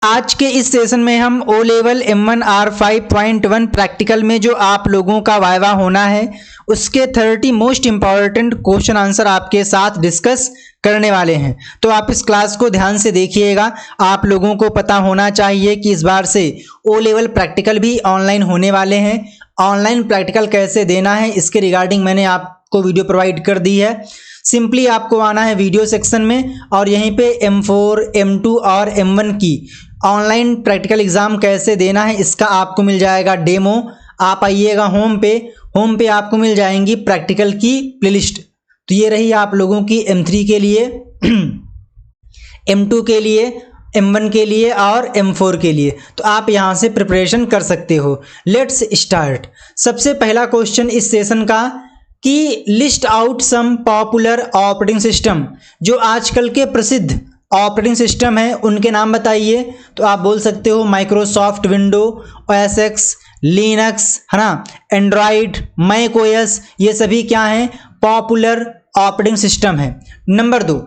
आज के इस सेशन में हम ओ लेवल M1R 5.1 प्रैक्टिकल में जो आप लोगों का वाइवा होना है उसके 30 मोस्ट इंपॉर्टेंट क्वेश्चन आंसर आपके साथ डिस्कस करने वाले हैं। तो आप इस क्लास को ध्यान से देखिएगा। आप लोगों को पता होना चाहिए कि इस बार से ओ लेवल प्रैक्टिकल भी ऑनलाइन होने वाले हैं। ऑनलाइन प्रैक्टिकल कैसे देना है इसके रिगार्डिंग मैंने आपको वीडियो प्रोवाइड कर दी है। सिंपली आपको आना है वीडियो सेक्शन में और यहीं पे M4, M2 और M1 की ऑनलाइन प्रैक्टिकल एग्ज़ाम कैसे देना है इसका आपको मिल जाएगा डेमो। आप आइएगा होम पे आपको मिल जाएंगी प्रैक्टिकल की प्लेलिस्ट। तो ये रही आप लोगों की M3 के लिए, M2 के लिए, M1 के लिए और M4 के लिए। तो आप यहाँ से प्रिपरेशन कर सकते हो। Let's start. सबसे पहला क्वेश्चन इस सेशन का कि list out some popular operating system, जो आजकल के प्रसिद्ध ऑपरेटिंग सिस्टम है उनके नाम बताइए। तो आप बोल सकते हो Microsoft window, OS X, Linux, है ना, एंड्रॉइड, मैक OS, ये सभी क्या हैं, पॉपुलर ऑपरेटिंग सिस्टम है। नंबर 2,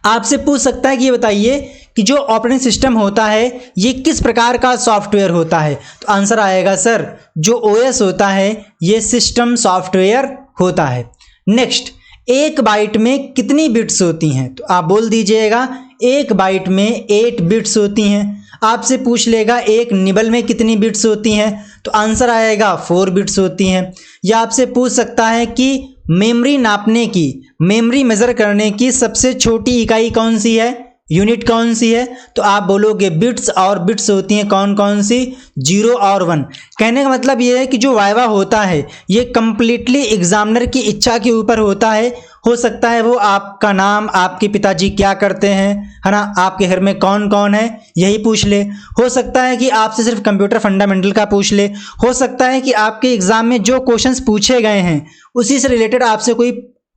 आपसे पूछ सकता है कि ये बताइए कि जो ऑपरेटिंग सिस्टम होता है ये किस प्रकार का सॉफ्टवेयर होता है। तो आंसर आएगा सर, जो OS होता है ये सिस्टम सॉफ्टवेयर होता है। नेक्स्ट, एक बाइट में कितनी बिट्स होती हैं। तो आप बोल दीजिएगा एक बाइट में 8 बिट्स होती हैं। आपसे पूछ लेगा एक निबल में कितनी बिट्स होती हैं। तो आंसर आएगा 4 बिट्स होती हैं। या आपसे पूछ सकता है कि मेमोरी नापने की, मेमोरी मेजर करने की सबसे छोटी इकाई कौन सी है, यूनिट कौन सी है। तो आप बोलोगे बिट्स, और बिट्स होती हैं कौन कौन सी, 0 और 1। कहने का मतलब ये है कि जो वाइवा होता है ये कंप्लीटली एग्जामिनर की इच्छा के ऊपर होता है। हो सकता है वो आपका नाम, आपके पिताजी क्या करते हैं, है ना, आपके घर में कौन कौन है, यही पूछ ले। हो सकता है कि आपसे सिर्फ कंप्यूटर फंडामेंटल का पूछ ले। हो सकता है कि आपके एग्जाम में जो क्वेश्चंस पूछे गए हैं उसी से रिलेटेड आपसे कोई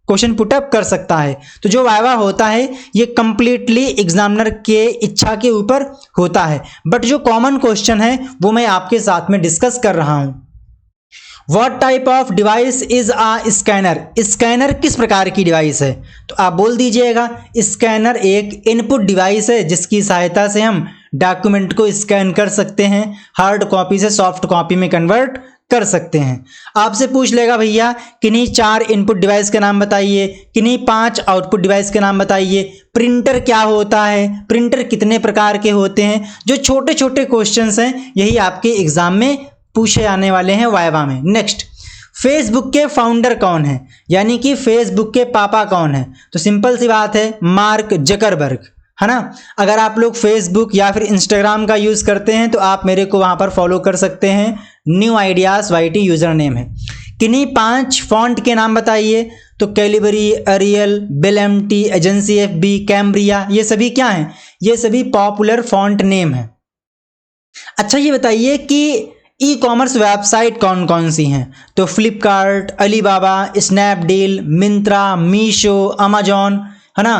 क्वेश्चन पुटअप कर सकता है। तो जो वाइवा होता है ये कंप्लीटली एग्जामिनर के इच्छा के ऊपर होता है। बट जो कॉमन क्वेश्चन है वो मैं आपके साथ में डिस्कस कर रहा हूं। What type of device is a scanner, scanner किस प्रकार की डिवाइस है। तो आप बोल दीजिएगा स्कैनर एक इनपुट डिवाइस है जिसकी सहायता से हम डॉक्यूमेंट को स्कैन कर सकते हैं, हार्ड कॉपी से सॉफ्ट कॉपी में कन्वर्ट कर सकते हैं। आपसे पूछ लेगा भैया किन्हीं 4 इनपुट डिवाइस के नाम बताइए, किन्हीं 5 आउटपुट डिवाइस के नाम बताइए, प्रिंटर क्या होता है, प्रिंटर कितने प्रकार के होते हैं। जो छोटे छोटे क्वेश्चंस हैं यही आपके एग्जाम में पूछे आने वाले हैं वाइवा में। नेक्स्ट, फेसबुक के फाउंडर कौन है, यानी कि फेसबुक के पापा कौन है। तो सिंपल सी बात है, मार्क जकरबर्ग, है ना। अगर आप लोग फेसबुक या फिर इंस्टाग्राम का यूज़ करते हैं तो आप मेरे को वहाँ पर फॉलो कर सकते हैं, new ideas YT user name है। किन्हीं 5 फॉन्ट के नाम बताइए। तो Calibri, Arial, Bell MT, agency FB, Cambria, ये सभी क्या हैं, ये सभी पॉपुलर फॉन्ट नेम है। अच्छा ये बताइए कि ई कॉमर्स वेबसाइट कौन कौन सी हैं। तो Flipkart, Alibaba, Snapdeal, Myntra, Meesho, Amazon, है ना,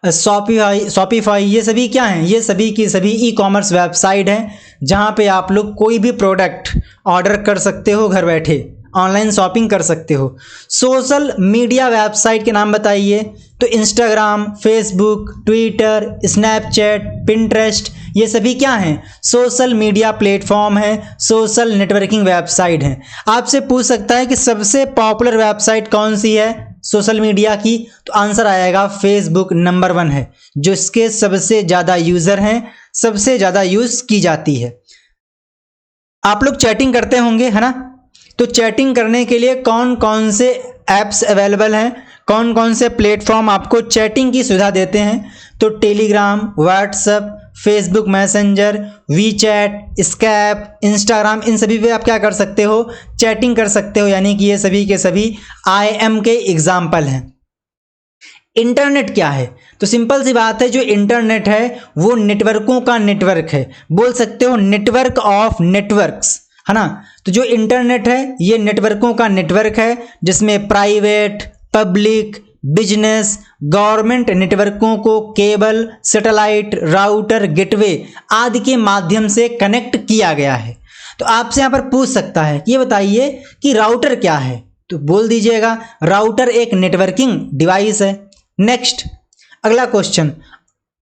शॉपिफाई, ये सभी क्या हैं, ये सभी की सभी ई कॉमर्स वेबसाइट हैं जहां पे आप लोग कोई भी प्रोडक्ट ऑर्डर कर सकते हो, घर बैठे ऑनलाइन शॉपिंग कर सकते हो। सोशल मीडिया वेबसाइट के नाम बताइए। तो Instagram, Facebook, Twitter, Snapchat, Pinterest, ये सभी क्या हैं, सोशल मीडिया प्लेटफॉर्म है, सोशल नेटवर्किंग वेबसाइट हैं। आपसे पूछ सकता है कि सबसे पॉपुलर वेबसाइट कौन सी है सोशल मीडिया की। तो आंसर आएगा फेसबुक नंबर 1 है, जो इसके सबसे ज़्यादा यूज़र हैं, सबसे ज़्यादा यूज़ की जाती है। आप लोग चैटिंग करते होंगे, है ना। तो चैटिंग करने के लिए कौन कौन से ऐप्स अवेलेबल हैं, कौन कौन से प्लेटफॉर्म आपको चैटिंग की सुविधा देते हैं। तो Telegram, WhatsApp, Facebook Messenger, WeChat, Skype, Instagram, इन सभी पे आप क्या कर सकते हो, चैटिंग कर सकते हो। यानी कि ये सभी के सभी IM के एग्जाम्पल हैं। इंटरनेट क्या है। तो सिंपल सी बात है, जो इंटरनेट है वो नेटवर्कों का नेटवर्क है, बोल सकते हो नेटवर्क ऑफ नेटवर्क्स, है ना। तो जो इंटरनेट है ये नेटवर्कों का नेटवर्क है जिसमें प्राइवेट, पब्लिक, बिजनेस, गवर्नमेंट नेटवर्कों को केबल, सैटेलाइट, राउटर, गेटवे आदि के माध्यम से कनेक्ट किया गया है। तो आपसे यहाँ पर पूछ सकता है कि ये बताइए कि राउटर क्या है। तो बोल दीजिएगा राउटर एक नेटवर्किंग डिवाइस है। नेक्स्ट, अगला क्वेश्चन,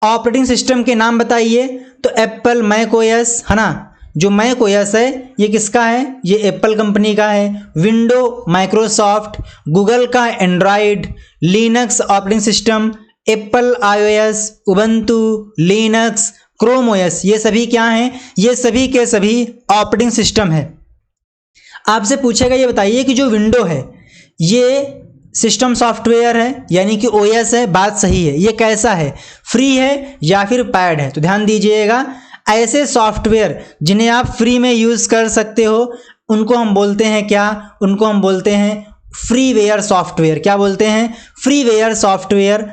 ऑपरेटिंग सिस्टम के नाम बताइए। तो एप्पल मैक ओएस है ना, जो मैक ओएस है ये किसका है, ये एप्पल कंपनी का है। विंडो माइक्रोसॉफ्ट, गूगल का Android, Linux operating system Apple iOS, Ubuntu, Linux, Chrome OS, ये सभी क्या हैं, ये सभी के सभी ऑपरेटिंग सिस्टम है। आपसे पूछेगा ये बताइए कि जो विंडो है ये सिस्टम सॉफ्टवेयर है यानी कि ओएस है, बात सही है। ये कैसा है, फ्री है या फिर पैड है? तो ध्यान दीजिएगा, ऐसे सॉफ्टवेयर जिन्हें आप फ्री में यूज़ कर सकते हो उनको हम बोलते हैं क्या, उनको हम बोलते हैं फ्रीवेयर सॉफ्टवेयर। क्या बोलते हैं, फ्रीवेयर सॉफ्टवेयर।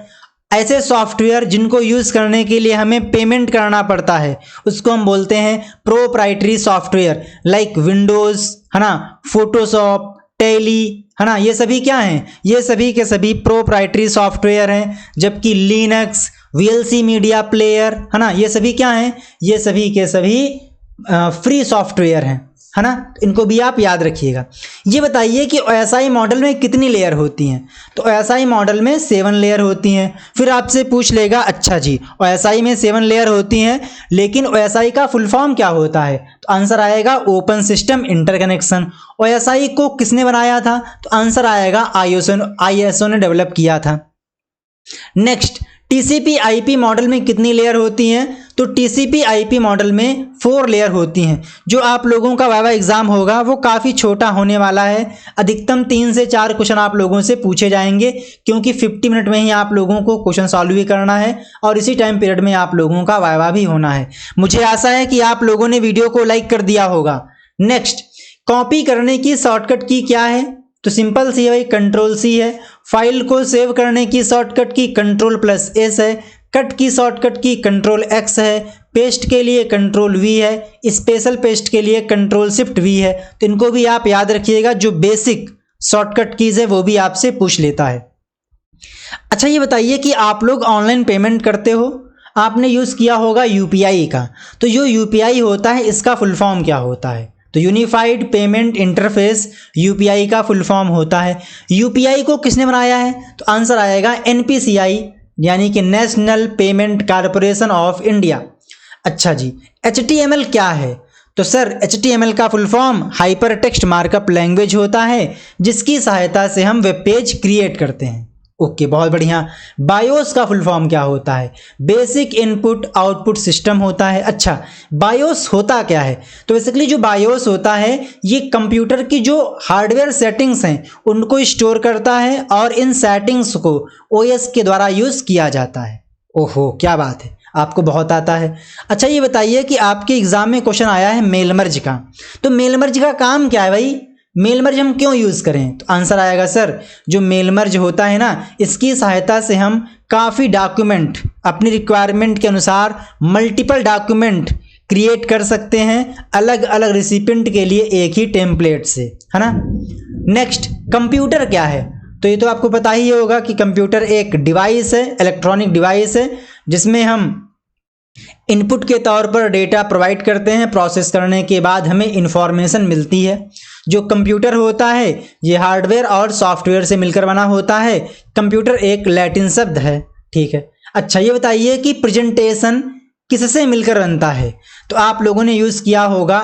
ऐसे सॉफ्टवेयर जिनको यूज़ करने के लिए हमें पेमेंट करना पड़ता है उसको हम बोलते हैं प्रोप्राइटरी सॉफ्टवेयर, लाइक विंडोज़ है ना, फोटोशॉप, टैली है ना, ये सभी क्या हैं, ये सभी के सभी प्रोप्राइटरी सॉफ्टवेयर हैं। जबकि लिनक्स, वीएलसी मीडिया प्लेयर है ना, ये सभी क्या हैं, ये सभी के सभी फ्री सॉफ्टवेयर हैं है ना। इनको भी आप याद रखिएगा। ये बताइए कि ओएसआई मॉडल में कितनी लेयर होती हैं? तो ओएसआई मॉडल में 7 लेयर होती हैं। फिर आपसे पूछ लेगा अच्छा जी ओएसआई में 7 लेयर होती हैं लेकिन ओएसआई का फुल फॉर्म क्या होता है? तो आंसर आएगा ओपन सिस्टम इंटरकनेक्शन। ओएसआई को किसने बनाया था? तो आंसर आएगा आईएसओ ने डेवलप किया था। नेक्स्ट, टीसीपी आईपी मॉडल में कितनी लेयर होती हैं? तो टीसीपी आईपी मॉडल में 4 लेयर होती हैं। जो आप लोगों का वाइवा एग्जाम होगा वो काफ़ी छोटा होने वाला है। अधिकतम 3 से 4 क्वेश्चन आप लोगों से पूछे जाएंगे क्योंकि 50 मिनट में ही आप लोगों को क्वेश्चन सॉल्व भी करना है और इसी टाइम पीरियड में आप लोगों का वाइवा भी होना है। मुझे आशा है कि आप लोगों ने वीडियो को लाइक कर दिया होगा। नेक्स्ट, कॉपी करने की शॉर्टकट की क्या है? तो सिंपल सी है भाई, कंट्रोल सी है। फाइल को सेव करने की शॉर्टकट की कंट्रोल+S है। कट की शॉर्टकट की कंट्रोल+X है। पेस्ट के लिए कंट्रोल+V है। स्पेशल पेस्ट के लिए कंट्रोल+Shift+V है। तो इनको भी आप याद रखिएगा, जो बेसिक शॉर्टकट कीज है वो भी आपसे पूछ लेता है। अच्छा ये बताइए कि आप लोग ऑनलाइन पेमेंट करते हो, आपने यूज़ किया होगा यूपीआई का। तो जो यूपीआई होता है इसका फुल फॉर्म क्या होता है? तो यूनिफाइड पेमेंट इंटरफेस यूपीआई का फुल फॉर्म होता है। यूपीआई को किसने बनाया है? तो आंसर आएगा एनपीसीआई यानी कि national payment corporation of India. अच्छा जी, एचटीएमएल क्या है? तो सर एचटीएमएल का full form hyper text markup language होता है जिसकी सहायता से हम वेब पेज क्रिएट करते हैं। ओके, बहुत बढ़िया। बायोस का फुल फॉर्म क्या होता है? बेसिक इनपुट आउटपुट सिस्टम होता है। अच्छा, बायोस होता क्या है? तो बेसिकली जो बायोस होता है ये कंप्यूटर की जो हार्डवेयर सेटिंग्स हैं उनको स्टोर करता है और इन सेटिंग्स को ओएस के द्वारा यूज़ किया जाता है। ओहो क्या बात है, आपको बहुत आता है। अच्छा ये बताइए कि आपके एग्जाम में क्वेश्चन आया है मेल मर्ज का। तो मेल मर्ज का काम क्या है भाई? मेल मर्ज हम क्यों यूज़ करें? तो आंसर आएगा सर, जो मेल मर्ज होता है ना इसकी सहायता से हम काफ़ी डॉक्यूमेंट अपनी रिक्वायरमेंट के अनुसार मल्टीपल डॉक्यूमेंट क्रिएट कर सकते हैं अलग अलग रिसिपिएंट के लिए एक ही टेम्पलेट से, है ना। नेक्स्ट, कंप्यूटर क्या है? तो ये तो आपको पता ही होगा कि कंप्यूटर एक डिवाइस है, इलेक्ट्रॉनिक डिवाइस है जिसमें हम इनपुट के तौर पर डेटा प्रोवाइड करते हैं। प्रोसेस करने के बाद हमें इंफॉर्मेशन मिलती है। जो कंप्यूटर होता है ये हार्डवेयर और सॉफ्टवेयर से मिलकर बना होता है। कंप्यूटर एक लैटिन शब्द है, ठीक है। अच्छा ये बताइए कि प्रेजेंटेशन किससे मिलकर बनता है? तो आप लोगों ने यूज़ किया होगा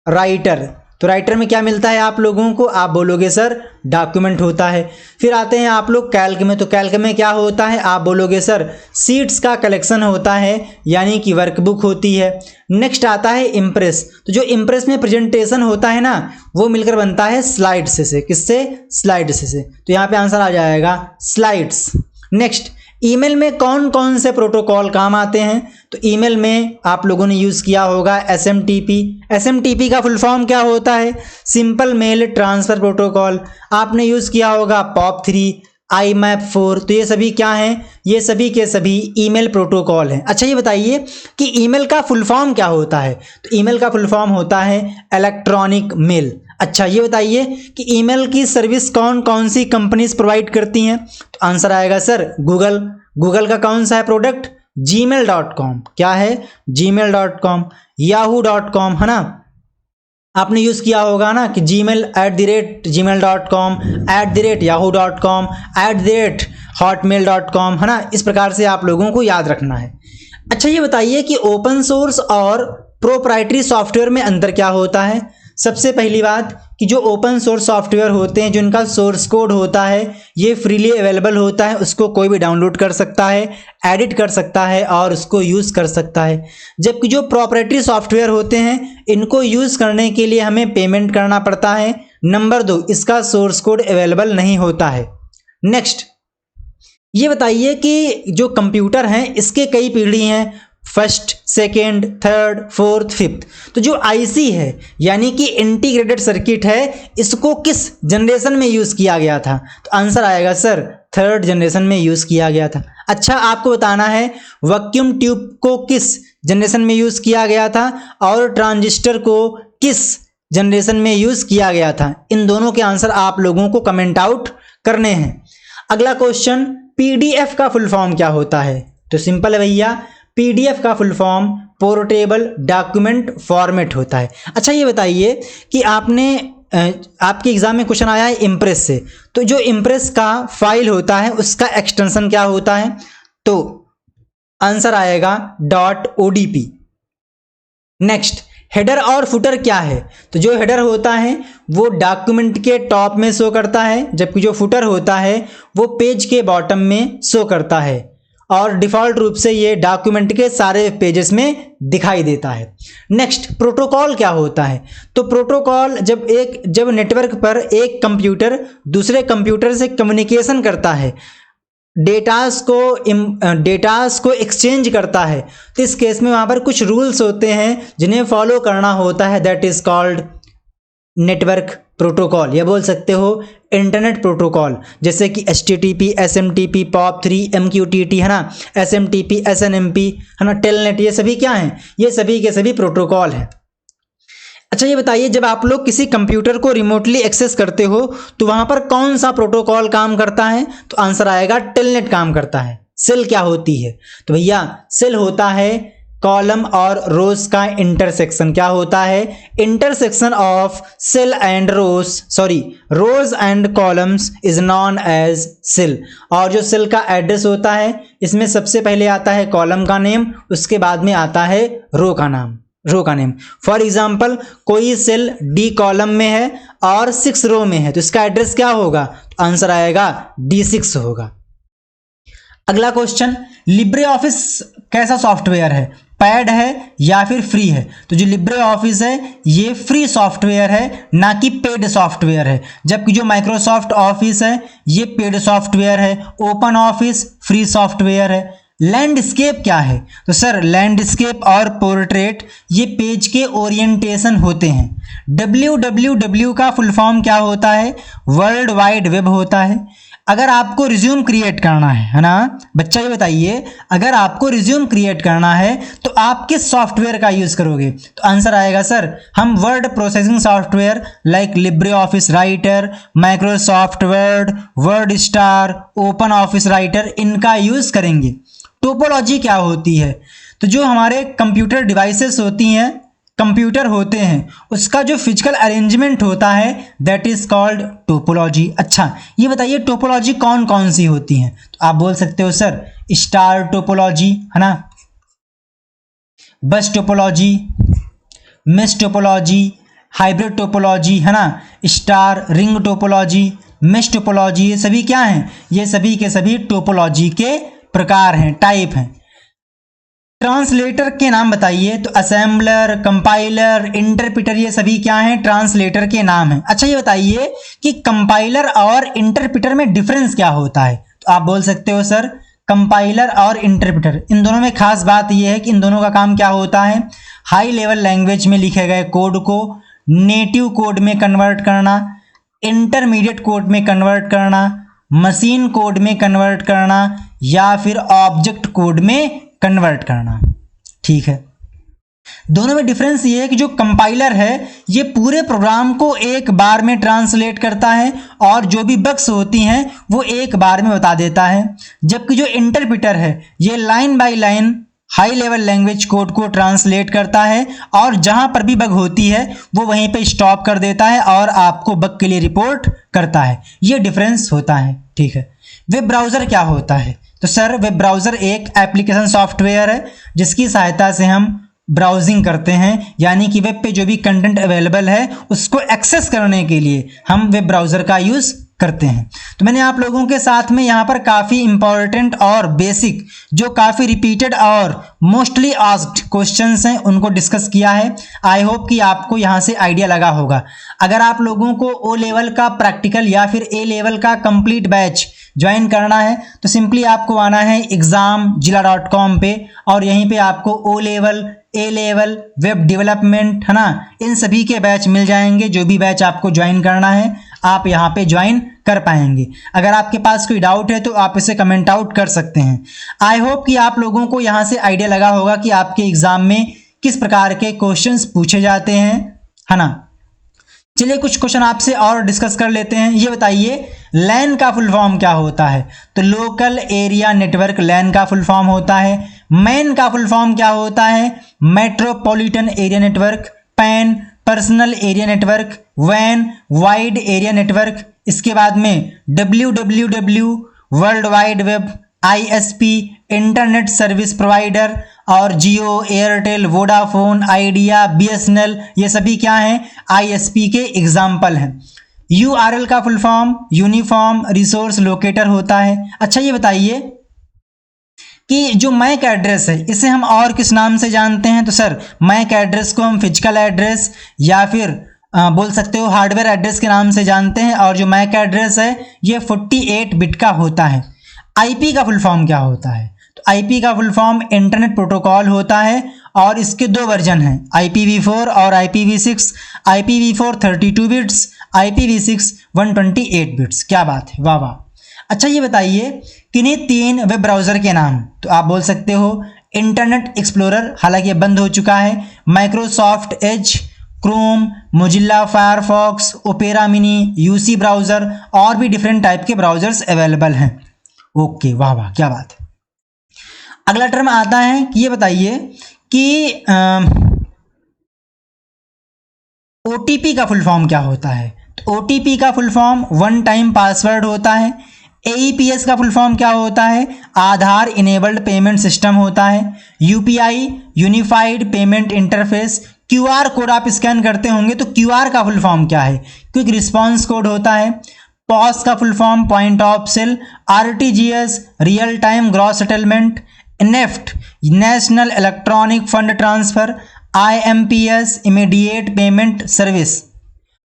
राइटर। तो राइटर में क्या मिलता है आप लोगों को? आप बोलोगे सर डॉक्यूमेंट होता है। फिर आते हैं आप लोग कैल्क में। तो कैल्क में क्या होता है? आप बोलोगे सर सीट्स का कलेक्शन होता है यानी कि वर्कबुक होती है। नेक्स्ट आता है इम्प्रेस। तो जो इम्प्रेस में प्रेजेंटेशन होता है ना वो मिलकर बनता है स्लाइड्स से। किससे? स्लाइड्स से। तो यहाँ पे आंसर आ जाएगा स्लाइड्स। नेक्स्ट, ईमेल में कौन कौन से प्रोटोकॉल काम आते हैं? तो ईमेल में आप लोगों ने यूज़ किया होगा एसएमटीपी। एसएमटीपी का फुल फॉर्म क्या होता है? Simple mail transfer protocol. आपने यूज़ किया होगा POP3, IMAP4। तो ये सभी क्या हैं? ये सभी के सभी ईमेल प्रोटोकॉल हैं। अच्छा ये बताइए कि ईमेल का फुल फॉर्म क्या होता है? तो ईमेल का फुल फॉर्म होता है इलेक्ट्रॉनिक मेल। अच्छा ये बताइए कि ईमेल की सर्विस कौन कौन सी कंपनीज प्रोवाइड करती हैं? तो आंसर आएगा सर गूगल। गूगल का कौन सा है प्रोडक्ट? gmail.com। क्या है? gmail.com। yahoo.com है ना, आपने यूज़ किया होगा ना कि gmail@gmail.com, @yahoo.com, @hotmail.com है ना। इस प्रकार से आप लोगों को याद रखना है। अच्छा ये बताइए कि ओपन सोर्स और प्रोप्राइटरी सॉफ्टवेयर में अंतर क्या होता है। सबसे पहली बात कि जो ओपन सोर्स सॉफ्टवेयर होते हैं, जिनका सोर्स कोड होता है ये फ्रीली अवेलेबल होता है, उसको कोई भी डाउनलोड कर सकता है, एडिट कर सकता है और उसको यूज़ कर सकता है। जबकि जो प्रोप्राइटरी सॉफ्टवेयर होते हैं इनको यूज़ करने के लिए हमें पेमेंट करना पड़ता है। नंबर 2, इसका सोर्स कोड अवेलेबल नहीं होता है। नेक्स्ट ये बताइए कि जो कंप्यूटर हैं इसके कई पीढ़ी हैं, first, second, third, fourth, fifth. तो जो आईसी है यानी कि इंटीग्रेटेड सर्किट है, इसको किस जनरेशन में यूज़ किया गया था। तो आंसर आएगा सर थर्ड जनरेशन में यूज़ किया गया था। अच्छा आपको बताना है वैक्यूम ट्यूब को किस जनरेशन में यूज़ किया गया था और ट्रांजिस्टर को किस जनरेशन में यूज़ किया गया था। इन दोनों के आंसर आप लोगों को कमेंट आउट करने हैं। अगला क्वेश्चन, पीडीएफ का फुल फॉर्म क्या होता है। तो सिंपल है भैया, पीडीएफ का full form portable document format होता है। अच्छा ये बताइए कि आपके एग्जाम में क्वेश्चन आया है इम्प्रेस से, तो जो इम्प्रेस का फाइल होता है उसका एक्सटेंशन क्या होता है। तो आंसर आएगा .odp। नेक्स्ट, हेडर और फुटर क्या है। तो जो हेडर होता है वो डॉक्यूमेंट के टॉप में शो करता है, जबकि जो फुटर होता है वो पेज के बॉटम में शो करता है और डिफ़ॉल्ट रूप से ये डॉक्यूमेंट के सारे पेजेस में दिखाई देता है। नेक्स्ट, प्रोटोकॉल क्या होता है। तो प्रोटोकॉल जब नेटवर्क पर एक कंप्यूटर दूसरे कंप्यूटर से कम्युनिकेशन करता है, डेटास को एक्सचेंज करता है, तो इस केस में वहाँ पर कुछ रूल्स होते हैं जिन्हें फॉलो करना होता है, that is called network protocol, या बोल सकते हो इंटरनेट प्रोटोकॉल, जैसे कि HTTP, SMTP, POP3, MQTT है ना, SMTP, SNMP है ना, टेलनेट, ये सभी क्या हैं, ये सभी के सभी प्रोटोकॉल हैं। अच्छा ये बताइए, जब आप लोग किसी कंप्यूटर को रिमोटली एक्सेस करते हो तो वहाँ पर कौन सा प्रोटोकॉल काम करता है। तो आंसर आएगा टेलनेट काम करता है। सेल क्या होती है। तो भैया सेल होता है कॉलम और रोज का इंटरसेक्शन। क्या होता है, intersection of cell and rows and columns is known as cell. और जो सेल का एड्रेस होता है इसमें सबसे पहले आता है कॉलम का नेम, उसके बाद में आता है रो का नेम। फॉर एग्जाम्पल कोई सेल डी कॉलम में है और 6 रो में है, तो इसका एड्रेस क्या होगा। तो आंसर आएगा D6 होगा। अगला क्वेश्चन, लिब्रे ऑफिस कैसा सॉफ्टवेयर है, पैड है या फिर फ्री है। तो जो लिब्रे ऑफिस है ये फ्री सॉफ्टवेयर है, ना कि पेड सॉफ्टवेयर है, जबकि जो माइक्रोसॉफ्ट ऑफिस है ये पेड सॉफ्टवेयर है। ओपन ऑफिस फ्री सॉफ्टवेयर है। लैंडस्केप क्या है। तो सर लैंडस्केप और पोर्ट्रेट ये पेज के ओरिएंटेशन होते हैं। www का फुल फॉर्म क्या होता है, वर्ल्ड वाइड वेब होता है। अगर आपको रिज्यूम क्रिएट करना है ना बच्चा, ये बताइए अगर आपको रिज्यूम क्रिएट करना है तो आप किस सॉफ्टवेयर का यूज़ करोगे। तो आंसर आएगा सर हम word processing software like Libre office writer, Microsoft word, word star, open office writer, इनका यूज़ करेंगे। टोपोलॉजी क्या होती है। तो जो हमारे कंप्यूटर डिवाइसेस होती हैं, कंप्यूटर होते हैं, उसका जो फिजिकल अरेंजमेंट होता है दैट इज कॉल्ड टोपोलॉजी। अच्छा ये बताइए टोपोलॉजी कौन कौन सी होती हैं। तो आप बोल सकते हो सर स्टार टोपोलॉजी है ना, बस topology, mesh topology, hybrid topology है ना, star ring topology, mesh topology, ये सभी क्या हैं, ये सभी के सभी टोपोलॉजी के प्रकार हैं, टाइप हैं। ट्रांसलेटर के नाम बताइए। तो असेंबलर, कंपाइलर, इंटरप्रेटर, ये सभी क्या हैं, ट्रांसलेटर के नाम हैं। अच्छा ये बताइए कि कंपाइलर और इंटरप्रेटर में डिफरेंस क्या होता है। तो आप बोल सकते हो सर कंपाइलर और इंटरप्रेटर, इन दोनों में खास बात यह है कि इन दोनों का काम क्या होता है, हाई लेवल लैंग्वेज में लिखे गए कोड को नेटिव कोड में कन्वर्ट करना, इंटरमीडिएट कोड में कन्वर्ट करना, मशीन कोड में कन्वर्ट करना या फिर ऑब्जेक्ट कोड में कन्वर्ट करना। ठीक है, दोनों में डिफरेंस ये है कि जो कंपाइलर है ये पूरे प्रोग्राम को एक बार में ट्रांसलेट करता है और जो भी बग्स होती हैं वो एक बार में बता देता है, जबकि जो इंटरप्रेटर है ये line by line high level language code को ट्रांसलेट करता है और जहां पर भी बग होती है वो वहीं पे स्टॉप कर देता है और आपको बग के लिए रिपोर्ट करता है। ये डिफरेंस होता है। ठीक है, वेब ब्राउज़र क्या होता है। तो सर वेब ब्राउज़र एक एप्लीकेशन सॉफ्टवेयर है जिसकी सहायता से हम ब्राउजिंग करते हैं, यानी कि वेब पे जो भी कंटेंट अवेलेबल है उसको एक्सेस करने के लिए हम वेब ब्राउज़र का यूज़ करते हैं। तो मैंने आप लोगों के साथ में यहाँ पर काफ़ी इंपॉर्टेंट और बेसिक जो काफ़ी रिपीटेड और मोस्टली आस्क्ड क्वेश्चंस हैं उनको डिस्कस किया है। आई होप कि आपको यहाँ से आइडिया लगा होगा। अगर आप लोगों को ओ लेवल का प्रैक्टिकल या फिर ए लेवल का कंप्लीट बैच ज्वाइन करना है तो सिंपली आपको आना है examzilla.com पे और यहीं पे आपको ओ लेवल, ए लेवल, वेब डेवलपमेंट, है ना, इन सभी के बैच मिल जाएंगे। जो भी बैच आपको ज्वाइन करना है आप यहाँ पे ज्वाइन कर पाएंगे। अगर आपके पास कोई डाउट है तो आप इसे कमेंट आउट कर सकते हैं। आई होप कि आप लोगों को यहाँ से आइडिया लगा होगा कि आपके एग्जाम में किस प्रकार के क्वेश्चंस पूछे जाते हैं, है ना। चलिए कुछ क्वेश्चन आपसे और डिस्कस कर लेते हैं। ये बताइए लैन का फुल फॉर्म क्या होता है? तो लोकल एरिया नेटवर्क लैन का फुल फॉर्म होता है। मैन का फुल फॉर्म क्या होता है? Metropolitan area network. PAN personal area network. वैन वाइड एरिया नेटवर्क। इसके बाद में WWW world wide web. ISP internet service provider. और Jio, Airtel, Vodafone, Idea, BSNL ये सभी क्या हैं? ISP के एग्जाम्पल हैं। URL का full form uniform resource locator होता है। अच्छा ये बताइए कि जो मैक एड्रेस है इसे हम और किस नाम से जानते हैं? तो सर मैक एड्रेस को हम फिजिकल एड्रेस या फिर बोल सकते हो हार्डवेयर एड्रेस के नाम से जानते हैं। और जो मैक एड्रेस है ये 48 बिट का होता है। IP का फुल फॉर्म क्या होता है? तो IP का फुल फॉर्म इंटरनेट प्रोटोकॉल होता है और इसके दो वर्जन हैं, IPv4 और IPv6। IPv4 32 bits, IPv6 128 bits. क्या बात है, वाह वाह। अच्छा ये बताइए किन्हीं 3 वेब ब्राउज़र के नाम? तो आप बोल सकते हो इंटरनेट एक्सप्लोरर, हालांकि ये बंद हो चुका है, Microsoft Edge, Chrome, Mozilla Firefox, opera mini, UC browser और भी डिफरेंट टाइप के ब्राउज़र्स अवेलेबल हैं। ओके, वाह वाह, क्या बात है। अगला टर्म आता है कि ये बताइए कि OTP का फुल फॉर्म क्या होता है? तो OTP का full form one time password होता है। AEPS का फुल फॉर्म क्या होता है? आधार इनेबल्ड पेमेंट सिस्टम होता है। UPI unified payment interface. QR code आप स्कैन करते होंगे तो QR का फुल फॉर्म क्या है? क्विक रिस्पॉन्स कोड होता है। POS का full form point of sale. RTGS real time gross settlement. NEFT national electronic fund transfer. IMPS immediate payment service.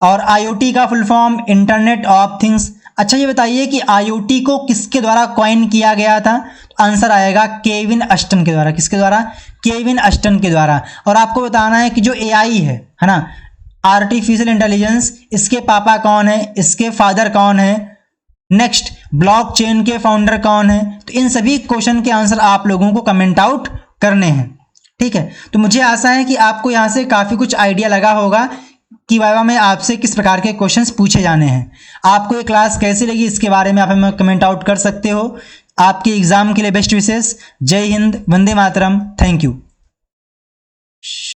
और IoT का full form internet of things. अच्छा ये बताइए कि IoT को किसके द्वारा कॉइन किया गया था? तो आंसर आएगा केविन अस्टन के द्वारा। किसके द्वारा? केविन अस्टन के द्वारा। और आपको बताना है कि जो AI है ना, आर्टिफिशियल इंटेलिजेंस, इसके पापा कौन है, इसके फादर कौन है, नेक्स्ट ब्लॉकचेन के फाउंडर कौन है? तो इन सभी क्वेश्चन के आंसर आप लोगों को कमेंट आउट करने हैं, ठीक है। तो मुझे आशा है कि आपको यहाँ से काफ़ी कुछ आइडिया लगा होगा कि वाइवा में आपसे किस प्रकार के क्वेश्चंस पूछे जाने हैं। आपको ये क्लास कैसी लगी इसके बारे में आप हमें कमेंट आउट कर सकते हो। आपके एग्जाम के लिए बेस्ट विशेष। जय हिंद, वंदे मातरम, थैंक यू।